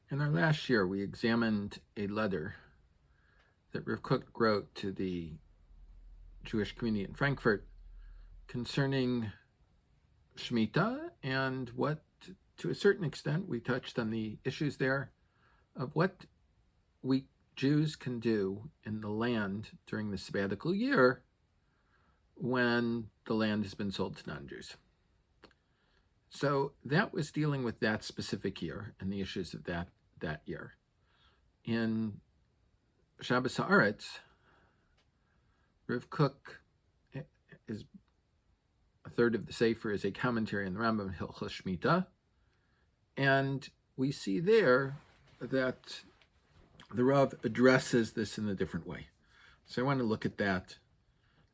In our last year, we examined a letter that Rav Kook wrote to the Jewish community in Frankfurt concerning Shmita, and what, to a certain extent, we touched on the issues there of what we Jews can do in the land during the sabbatical year when the land has been sold to non-Jews. So that was dealing with that specific year and the issues of that year. In Shabbos Haaretz, Rav Kook is a third of the Sefer is a commentary on the Rambam Hilchos Shmita, and we see there that the Rav addresses this in a different way. So I want to look at that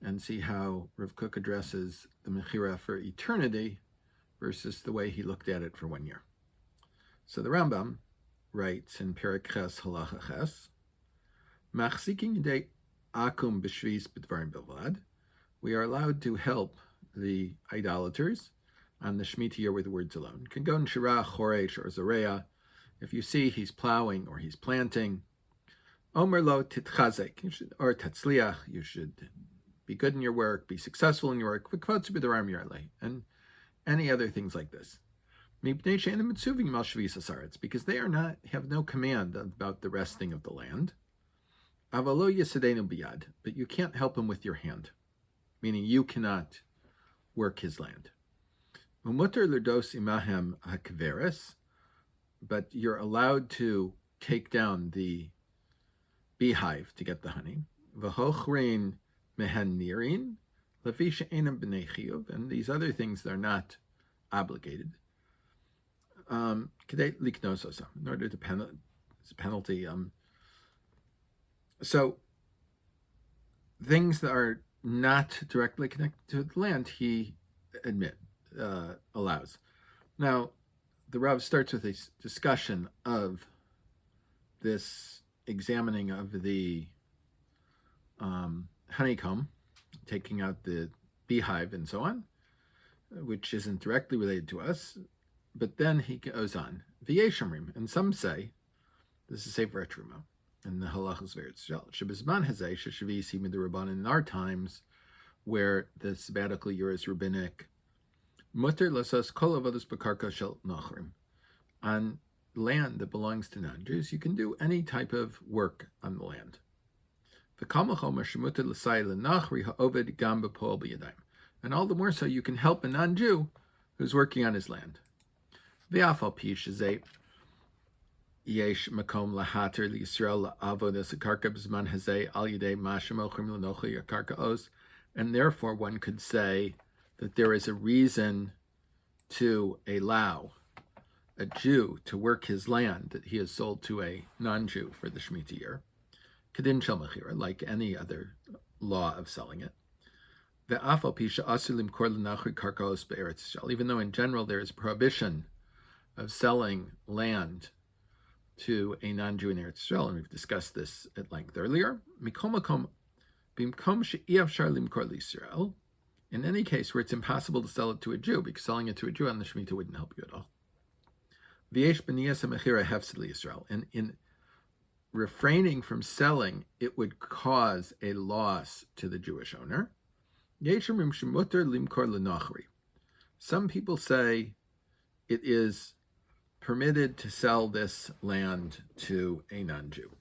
and see how Rav Kook addresses the Mechira for eternity versus the way he looked at it for 1 year. So the Rambam writes in Perek Ches Halacha Ches, מחזיקין ידי akum בשביעית בדברים בלבד. We are allowed to help the idolaters on the Shmita year with words alone. Kegon שראהו, חורש, or Zor'a. If you see he's plowing or he's planting, אומר תתחזק, or תצליח, you should be good in your work, be successful in your work, וכיוצא בדברים, and any other things like this. מפני שאינם מצווין על שביתת הארץ, because they have no command about the resting of the land. אבל לא יסעדנו ביד, but you can't help him with your hand, meaning you cannot work his land. ומותר לרדות עמהן הכוורת, but you're allowed to take down the beehive to get the honey. וחוכרין עמהן נירין, לפי שאינם בני חיוב, and these other things that are not obligated. כדי לקנוס אותם, in order to it's a penalty. So things that are not directly connected to the land, he allows. Now, the Rav starts with a discussion of this examining of the honeycomb, taking out the beehive and so on, which isn't directly related to us. But then he goes on, v'yeshomrim, and some say, this is Sefer Truma, and the halachos v'eretz shebizman hazeh sheshavisi midrabanan, in our times, where the sabbatical year is rabbinic, mutar lasos kol avodas b'karka shel nachrim, on land that belongs to non-Jews, you can do any type of work on the land. V'kal machomer shemutar l'sai l'nachri ha'oved gam b'pol b'yadayim, and all the more so you can help a non-Jew who's working on his land. V'af al pi shezeh yesh makom lahater liyisrael la'avodas hakarka b'zman hazeh al yedei ma shemochrim l'nochi hakarka os, and therefore one could say that there is a reason to allow a Jew to work his land that he has sold to a non-Jew for the Shmita year, kedin shel mechira, like any other law of selling it. V'af al pi she'asur limkor l'nachri karka os be'eretz Yisrael, even though in general there is prohibition of selling land to a non-Jew in Eretz Yisrael, and we've discussed this at length earlier. Mikom makom, bimkom she'iyavshar limkor l'Yisrael, in any case where it's impossible to sell it to a Jew, because selling it to a Jew on the Shmita wouldn't help you at all. V'yesh b'niyas ha'mechira hefsed l'Yisrael, and in refraining from selling, it would cause a loss to the Jewish owner. Yeshomrim shemutar limkor l'nachri. Some people say it is permitted to sell this land to a non-Jew.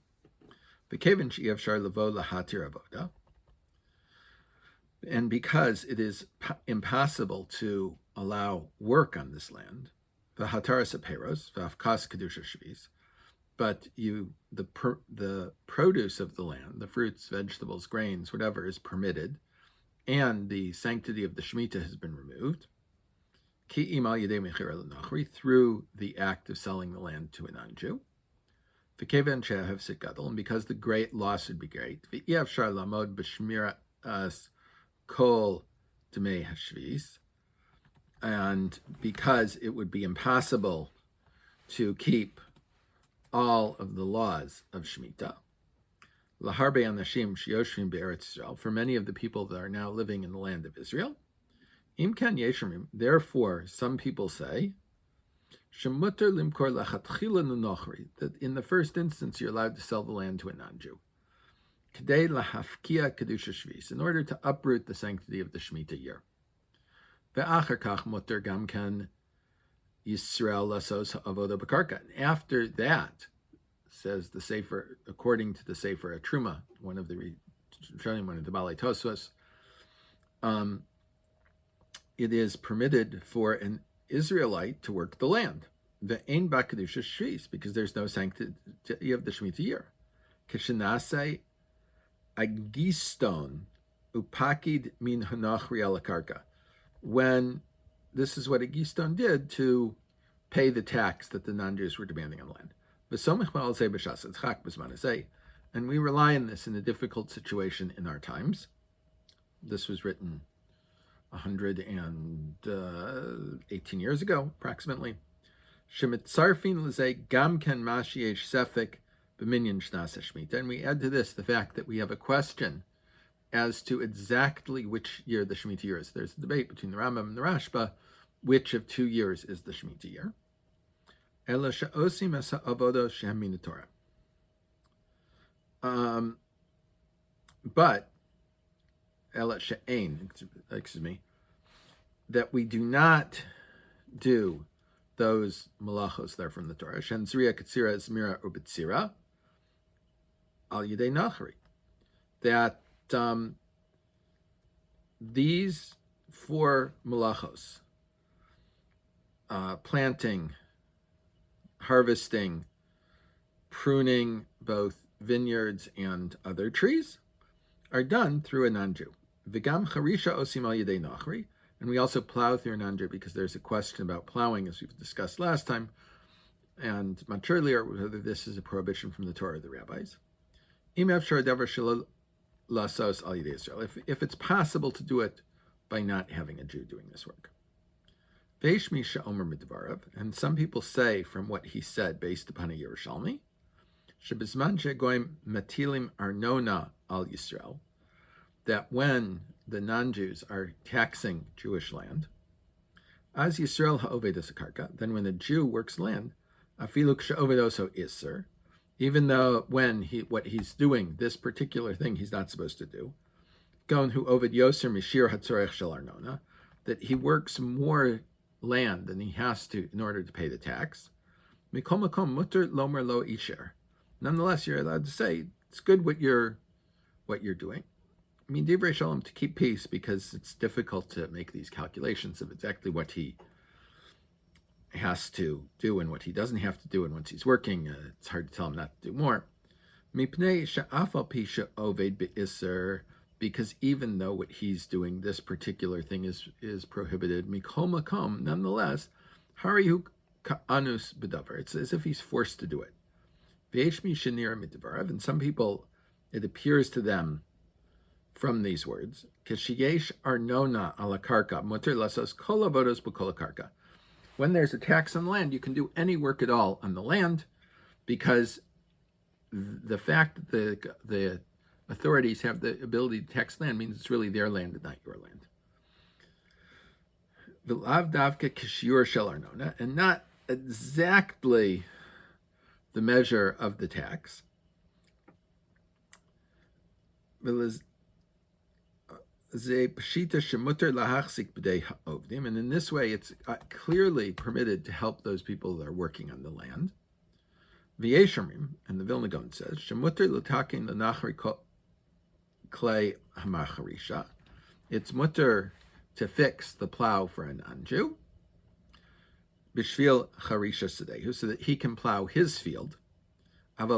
And because it is impossible to allow work on this land, but the produce of the land, the fruits, vegetables, grains, whatever is permitted, and the sanctity of the Shmita has been removed, through the act of selling the land to a non-Jew. And because the great loss would be great, and because it would be impossible to keep all of the laws of Shmita, for many of the people that are now living in the land of Israel, therefore, some people say, Shemutter limkor lachatchila nunochri, that in the first instance you're allowed to sell the land to a non-Jew. Kedei lahafkia kedusha shvis, in order to uproot the sanctity of the Shmita year. Ve'achar kach mutter gamken Yisrael lasos avoda b'karka. After that, says the Sefer, according to the Sefer Truma, one of the Balei Tosfos, it is permitted for an Israelite to work the land. Ve'ein ba kedusha shvis, because there's no sanctity of the Shmita year. Kishenase agiston upakid min hanachri ala karka. When this is what a giston did to pay the tax that the non-Jews were demanding on the land. And we rely on this in a difficult situation in our times. This was written 118 years ago, approximately. And we add to this the fact that we have a question as to exactly which year the Shmita year is. There's a debate between the Rambam and the Rashba, which of 2 years is the Shmita year. But that we do not do those malachos that are from the Torah. Shen zriya katsira zmira ubetzira al yidei nachri. That these 4 malachos, planting, harvesting, pruning both vineyards and other trees, are done through a non-Jew. V'gam charisha osim al yidei nachri, and we also plow through a non-Jew because there's a question about plowing, as we've discussed last time, and much earlier, whether this is a prohibition from the Torah or the rabbis. Im efshar davar shelo lasos al yidei Israel, if it's possible to do it by not having a Jew doing this work. Veishmi she'omer midvarav, and some people say from what he said based upon a Yerushalmi, shebizman shegoyim matilim arnona al Yisrael, that when the non-Jews are taxing Jewish land, as Yisrael ha'oved karka, then when a Jew works land, afilu k'she'oved oso iser, even though what he's doing, this particular thing he's not supposed to do, gon hu oved yoser mishir hatzorech shel arnona, that he works more land than he has to in order to pay the tax. Mikol makom mutter lomer lo isher. Nonetheless, you're allowed to say it's good what you're doing. I mean, divrei shalom, to keep peace, because it's difficult to make these calculations of exactly what he has to do and what he doesn't have to do, and once he's working, it's hard to tell him not to do more. Mipnei she'afal pi she'oved be'iser, because even though what he's doing, this particular thing is prohibited, mikol makom, nonetheless, harihu ka'anus b'davar, it's as if he's forced to do it. V'eshmi shenir mitavarav, and some people, it appears to them from these words, keshiyesh arnona ala karka, muter lasos kol avodos b'kol karka. When there's a tax on the land, you can do any work at all on the land, because the fact that the authorities have the ability to tax land means it's really their land and not your land. V'lav davka kishiur shel arnona, and not exactly the measure of the tax. And in this way, it's clearly permitted to help those people that are working on the land. And the Vilna Gaon says, it's mutter to fix the plow for a non-Jew, so that he can plow his field. But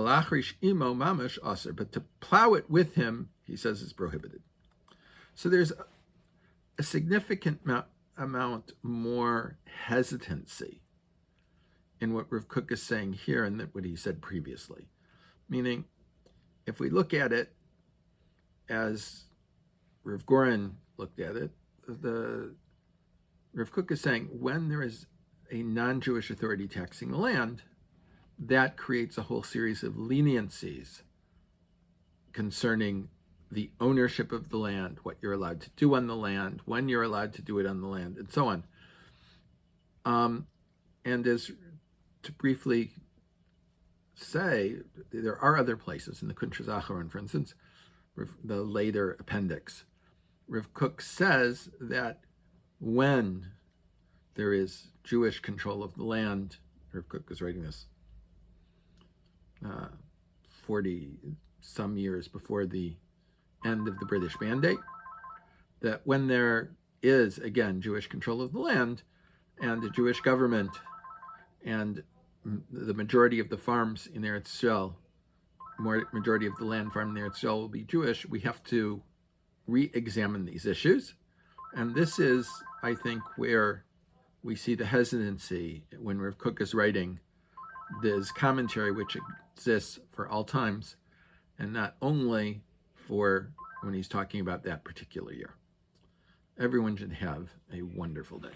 to plow it with him, he says, is prohibited. So there's a significant amount more hesitancy in what Rav Kook is saying here and what he said previously. Meaning, if we look at it as Rav Goren looked at it, Rav Kook is saying when there is a non-Jewish authority taxing the land, that creates a whole series of leniencies concerning the ownership of the land, what you're allowed to do on the land, when you're allowed to do it on the land, and so on. And as to briefly say, there are other places in the Kuntres Acharon, for instance, the later appendix. Rav Kook says that when there is Jewish control of the land, Rav Kook is writing this 40 some years before the end of the British Mandate, that when there is, again, Jewish control of the land and the Jewish government and the majority of the farms in Eretz Yisrael, majority of the land farmed in Eretz Yisrael will be Jewish, we have to re-examine these issues. And this is, I think, where we see the hesitancy when Rav Kook is writing this commentary, which exists for all times, and not only for when he's talking about that particular year. Everyone should have a wonderful day.